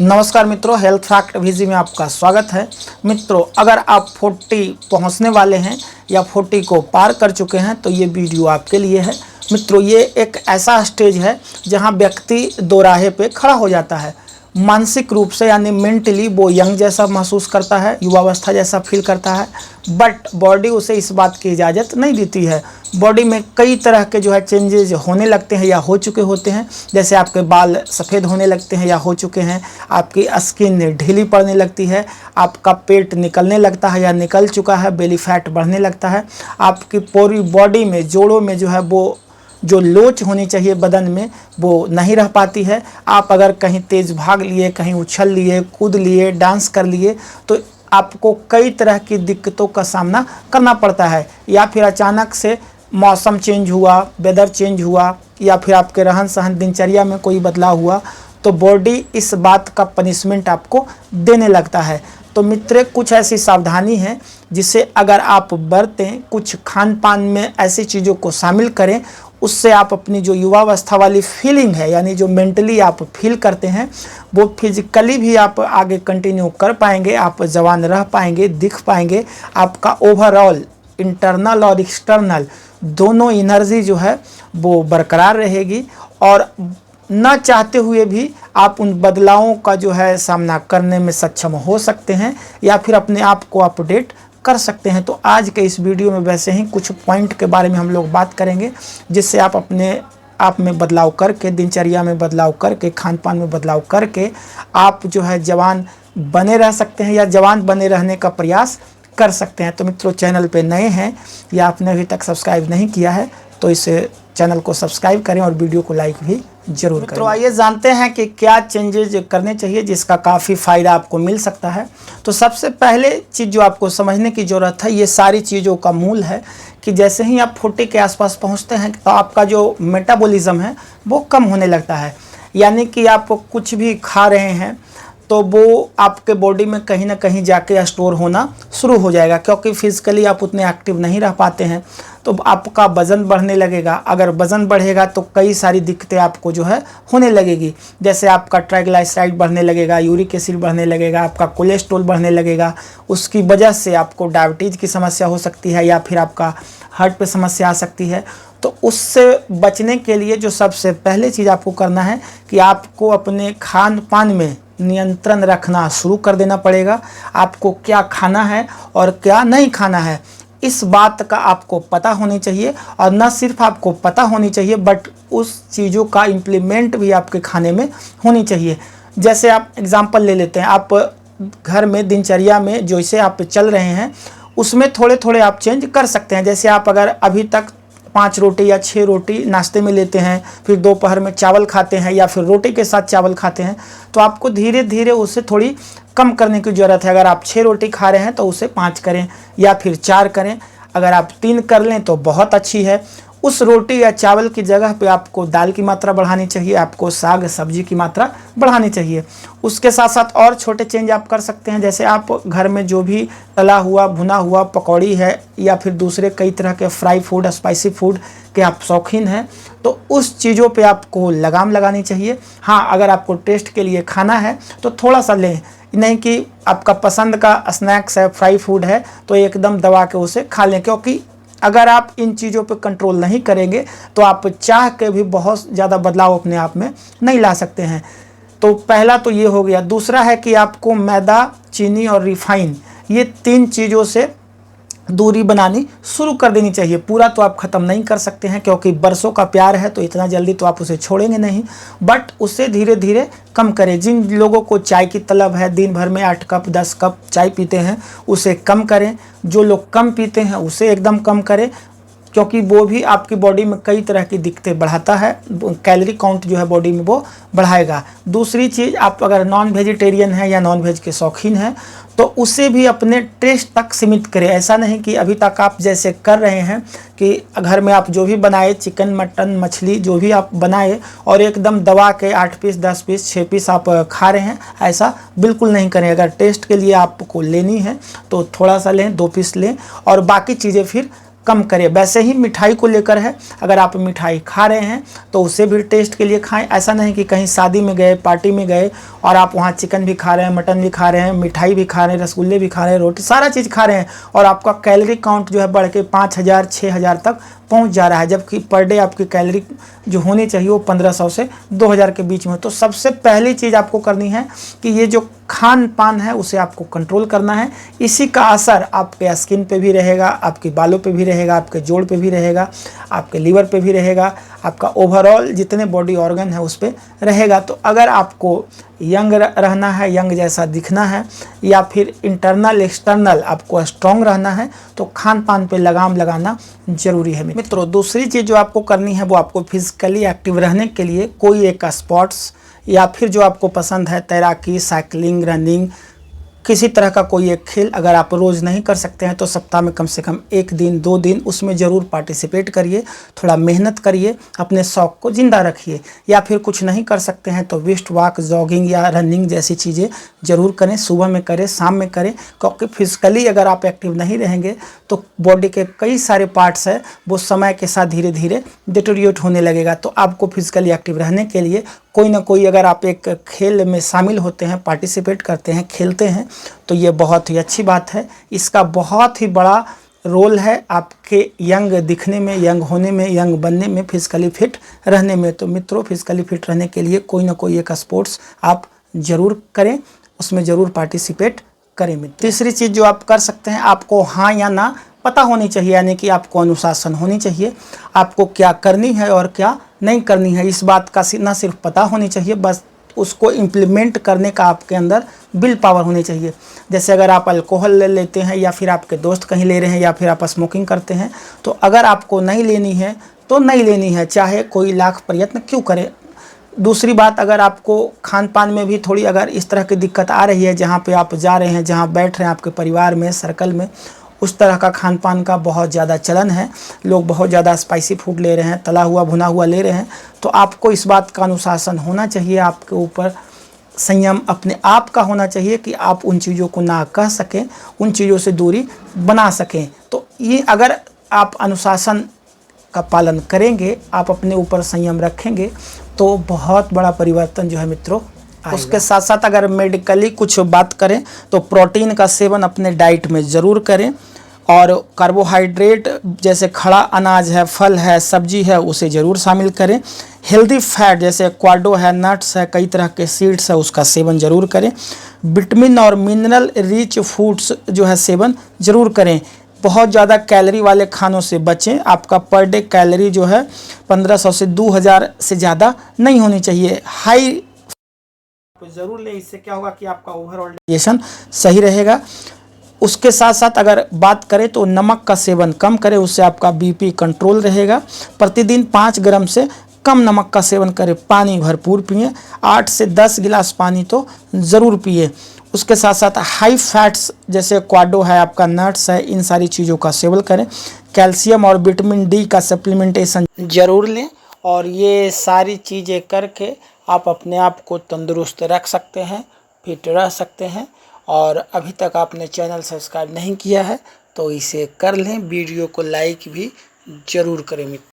नमस्कार मित्रों, health fact V G में आपका स्वागत है। मित्रों, अगर आप 40 पहुंचने वाले हैं या 40 को पार कर चुके हैं तो ये वीडियो आपके लिए है। मित्रों, ये एक ऐसा स्टेज है जहां व्यक्ति दोराहे पे खड़ा हो जाता है। मानसिक रूप से यानी मेंटली वो यंग जैसा महसूस करता है, युवावस्था जैसा फील करता है, बट बॉडी उसे इस बात की इजाज़त नहीं देती है। बॉडी में कई तरह के चेंजेस होने लगते हैं या हो चुके होते हैं। जैसे आपके बाल सफ़ेद होने लगते हैं या हो चुके हैं, आपकी स्किन ढीली पड़ने लगती है, आपका पेट निकलने लगता है या निकल चुका है, बेली फैट बढ़ने लगता है, आपकी पूरी बॉडी में जोड़ों में वो जो लोच होनी चाहिए बदन में वो नहीं रह पाती है। आप अगर कहीं तेज़ भाग लिए, कहीं उछल लिए, कूद लिए, डांस कर लिए तो आपको कई तरह की दिक्कतों का सामना करना पड़ता है। या फिर अचानक से मौसम चेंज हुआ, वेदर चेंज हुआ, या फिर आपके रहन सहन दिनचर्या में कोई बदलाव हुआ तो बॉडी इस बात का पनिशमेंट आपको देने लगता है। तो मित्र, कुछ ऐसी सावधानी है जिसे अगर आप बरतें, कुछ खान पान में ऐसी चीज़ों को शामिल करें, उससे आप अपनी जो युवावस्था वाली फीलिंग है यानी जो मेंटली आप फील करते हैं वो फिजिकली भी आप आगे कंटिन्यू कर पाएंगे, आप जवान रह पाएंगे, दिख पाएंगे। आपका ओवरऑल इंटरनल और एक्सटर्नल दोनों एनर्जी वो बरकरार रहेगी और न चाहते हुए भी आप उन बदलावों का सामना करने में सक्षम हो सकते हैं या फिर अपने आप को अपडेट कर सकते हैं। तो आज के इस वीडियो में वैसे ही कुछ पॉइंट के बारे में हम लोग बात करेंगे जिससे आप अपने आप में बदलाव करके, दिनचर्या में बदलाव करके, खान पान में बदलाव करके आप जवान बने रह सकते हैं या जवान बने रहने का प्रयास कर सकते हैं। तो मित्रों, चैनल पे नए हैं या आपने अभी तक सब्सक्राइब नहीं किया है तो इस चैनल को सब्सक्राइब करें और वीडियो को लाइक भी जरूर करें। तो आइए जानते हैं कि क्या चेंजेज करने चाहिए जिसका काफ़ी फ़ायदा आपको मिल सकता है। तो सबसे पहले चीज़ जो आपको समझने की ज़रूरत है, ये सारी चीज़ों का मूल है कि जैसे ही आप 40 के आसपास पहुंचते हैं तो आपका जो मेटाबॉलिज्म है वो कम होने लगता है। यानी कि आप कुछ भी खा रहे हैं तो वो आपके बॉडी में कहीं ना कहीं जाके स्टोर होना शुरू हो जाएगा, क्योंकि फिजिकली आप उतने एक्टिव नहीं रह पाते हैं तो आपका वज़न बढ़ने लगेगा। अगर वज़न बढ़ेगा तो कई सारी दिक्कतें आपको होने लगेगी। जैसे आपका ट्राइग्लिसराइड बढ़ने लगेगा, यूरिक एसिड बढ़ने लगेगा, आपका कोलेस्ट्रॉल बढ़ने लगेगा। उसकी वजह से आपको डायबिटीज़ की समस्या हो सकती है या फिर आपका हार्ट पे समस्या आ सकती है। तो उससे बचने के लिए जो सबसे पहले चीज़ आपको करना है कि आपको अपने खान पान में नियंत्रण रखना शुरू कर देना पड़ेगा। आपको क्या खाना है और क्या नहीं खाना है इस बात का आपको पता होनी चाहिए, और न सिर्फ आपको पता होनी चाहिए बट उस चीज़ों का इम्प्लीमेंट भी आपके खाने में होनी चाहिए। जैसे आप एग्जांपल ले लेते हैं, आप घर में दिनचर्या में जैसे आप चल रहे हैं उसमें थोड़े थोड़े आप चेंज कर सकते हैं। जैसे आप अगर अभी तक 5 रोटी या 6 रोटी नाश्ते में लेते हैं, फिर दोपहर में चावल खाते हैं या फिर रोटी के साथ चावल खाते हैं, तो आपको धीरे धीरे उसे थोड़ी कम करने की ज़रूरत है। अगर आप 6 रोटी खा रहे हैं तो उसे 5 करें या फिर 4 करें। अगर आप 3 कर लें तो बहुत अच्छी है। उस रोटी या चावल की जगह पे आपको दाल की मात्रा बढ़ानी चाहिए, आपको साग सब्जी की मात्रा बढ़ानी चाहिए। उसके साथ साथ और छोटे चेंज आप कर सकते हैं। जैसे आप घर में जो भी तला हुआ, भुना हुआ, पकौड़ी है या फिर दूसरे कई तरह के फ्राई फूड, स्पाइसी फूड के आप शौकीन हैं तो उस चीज़ों पे आपको लगाम लगानी चाहिए। हाँ, अगर आपको टेस्ट के लिए खाना है तो थोड़ा सा लें, नहीं कि आपका पसंद का स्नैक्स है, फ्राई फूड है तो एकदम दबा के उसे खा लें, क्योंकि अगर आप इन चीज़ों पे कंट्रोल नहीं करेंगे तो आप चाह के भी बहुत ज़्यादा बदलाव अपने आप में नहीं ला सकते हैं। तो पहला तो ये हो गया। दूसरा है कि आपको मैदा, चीनी और रिफाइन, ये 3 चीज़ों से दूरी बनानी शुरू कर देनी चाहिए। पूरा तो आप ख़त्म नहीं कर सकते हैं क्योंकि बरसों का प्यार है तो इतना जल्दी तो आप उसे छोड़ेंगे नहीं, बट उसे धीरे धीरे कम करें। जिन लोगों को चाय की तलब है, दिन भर में 8 कप 10 कप चाय पीते हैं, उसे कम करें। जो लोग कम पीते हैं उसे एकदम कम करें, क्योंकि वो भी आपकी बॉडी में कई तरह की दिक्कतें बढ़ाता है। कैलोरी काउंट बॉडी में वो बढ़ाएगा। दूसरी चीज़, आप अगर नॉन वेजिटेरियन हैं या नॉन वेज के शौकीन हैं तो उसे भी अपने टेस्ट तक सीमित करें। ऐसा नहीं कि अभी तक आप जैसे कर रहे हैं कि घर में आप जो भी बनाए, चिकन, मटन, मछली जो भी आप बनाए और एकदम दबा के 8 पीस, 10 पीस, 6 पीस आप खा रहे हैं, ऐसा बिल्कुल नहीं करें। अगर टेस्ट के लिए आपको लेनी है तो थोड़ा सा लें, 2 पीस लें और बाकी चीज़ें फिर कम करें। वैसे ही मिठाई को लेकर है, अगर आप मिठाई खा रहे हैं तो उसे भी टेस्ट के लिए खाएं। ऐसा नहीं कि कहीं शादी में गए, पार्टी में गए और आप वहाँ चिकन भी खा रहे हैं, मटन भी खा रहे हैं, मिठाई भी खा रहे हैं, रसगुल्ले भी खा रहे हैं, रोटी, सारा चीज़ खा रहे हैं और आपका कैलोरी काउंट जो है बढ़ के 5000 6000 तक पहुंच जा रहा है, जबकि पर डे आपकी कैलोरी जो होनी चाहिए वो 1500 से 2000 के बीच में। तो सबसे पहली चीज़ आपको करनी है कि ये जो खान पान है उसे आपको कंट्रोल करना है। इसी का असर आपके स्किन पे भी रहेगा, आपके बालों पे भी रहेगा, आपके जोड़ पे भी रहेगा, आपके लीवर पे भी रहेगा, आपका ओवरऑल जितने बॉडी ऑर्गन है उस पर रहेगा। तो अगर आपको यंग रहना है, यंग जैसा दिखना है, या फिर इंटरनल एक्सटर्नल आपको स्ट्रॉन्ग रहना है, तो खान पान पे लगाम लगाना ज़रूरी है मित्रों। दूसरी चीज़ जो आपको करनी है वो आपको फिजिकली एक्टिव रहने के लिए कोई एक स्पोर्ट्स या फिर जो आपको पसंद है, तैराकी, साइकिलिंग, रनिंग, किसी तरह का कोई एक खेल अगर आप रोज़ नहीं कर सकते हैं तो सप्ताह में कम से कम 1 दिन 2 दिन उसमें ज़रूर पार्टिसिपेट करिए। थोड़ा मेहनत करिए, अपने शौक़ को ज़िंदा रखिए। या फिर कुछ नहीं कर सकते हैं तो वेस्ट वॉक, जॉगिंग या रनिंग जैसी चीज़ें ज़रूर करें। सुबह में करें, शाम में करें, क्योंकि फिजिकली अगर आप एक्टिव नहीं रहेंगे तो बॉडी के कई सारे पार्ट्स हैं वो समय के साथ धीरे धीरे डिटोरिएट होने लगेगा। तो आपको फिजिकली एक्टिव रहने के लिए कोई ना कोई, अगर आप एक खेल में शामिल होते हैं, पार्टिसिपेट करते हैं, खेलते हैं, तो ये बहुत ही अच्छी बात है। इसका बहुत ही बड़ा रोल है आपके यंग दिखने में, यंग होने में, यंग बनने में, फिजिकली फिट रहने में। तो मित्रों, फिजिकली फिट रहने के लिए कोई ना कोई एक स्पोर्ट्स आप ज़रूर करें, उसमें ज़रूर पार्टिसिपेट करें। तीसरी चीज़ जो आप कर सकते हैं, आपको हाँ या ना पता होनी चाहिए, यानी कि आपको अनुशासन होनी चाहिए। आपको क्या करनी है और क्या नहीं करनी है, इस बात का ना सिर्फ पता होनी चाहिए, बस उसको इम्प्लीमेंट करने का आपके अंदर विल पावर होनी चाहिए। जैसे अगर आप अल्कोहल ले लेते हैं या फिर आपके दोस्त कहीं ले रहे हैं या फिर आप स्मोकिंग करते हैं, तो अगर आपको नहीं लेनी है तो नहीं लेनी है, चाहे कोई लाख प्रयत्न क्यों करे। दूसरी बात, अगर आपको खान पान में भी थोड़ी अगर इस तरह की दिक्कत आ रही है, जहाँ पे आप जा रहे हैं, जहाँ बैठ रहे हैं, आपके परिवार में, सर्कल में उस तरह का खान पान का बहुत ज़्यादा चलन है, लोग बहुत ज़्यादा स्पाइसी फूड ले रहे हैं, तला हुआ भुना हुआ ले रहे हैं, तो आपको इस बात का अनुशासन होना चाहिए, आपके ऊपर संयम अपने आप का होना चाहिए कि आप उन चीज़ों को ना कह सकें, उन चीज़ों से दूरी बना सकें। तो ये अगर आप अनुशासन का पालन करेंगे, आप अपने ऊपर संयम रखेंगे, तो बहुत बड़ा परिवर्तन जो है मित्रों आएगा। उसके साथ साथ अगर मेडिकली कुछ बात करें तो प्रोटीन का सेवन अपने डाइट में ज़रूर करें, और कार्बोहाइड्रेट जैसे खड़ा अनाज है, फल है, सब्जी है, उसे ज़रूर शामिल करें। हेल्दी फैट जैसे क्वाडो है, नट्स है, कई तरह के सीड्स है, उसका सेवन ज़रूर करें। विटामिन और मिनरल रिच फूड्स जो है सेवन ज़रूर करें। बहुत ज़्यादा कैलोरी वाले खानों से बचें। आपका पर डे कैलोरी जो है 1500 से 2000 से ज़्यादा नहीं होनी चाहिए। हाई ज़रूर लें, इससे क्या होगा कि आपका ओवरऑल डाइजेशन सही रहेगा। उसके साथ साथ अगर बात करें तो नमक का सेवन कम करें, उससे आपका बीपी कंट्रोल रहेगा। प्रतिदिन 5 ग्राम से कम नमक का सेवन करें। पानी भरपूर पिएं, 8 से 10 गिलास पानी तो ज़रूर पिए। उसके साथ साथ हाई फैट्स जैसे क्वाडो है, आपका नट्स है, इन सारी चीज़ों का सेवन करें। कैल्शियम और विटामिन डी का सप्लीमेंटेशन ज़रूर लें, और ये सारी चीज़ें करके आप अपने आप को तंदुरुस्त रख सकते हैं, फिट रह सकते हैं। और अभी तक आपने चैनल सब्सक्राइब नहीं किया है तो इसे कर लें, वीडियो को लाइक भी ज़रूर करें मित्र।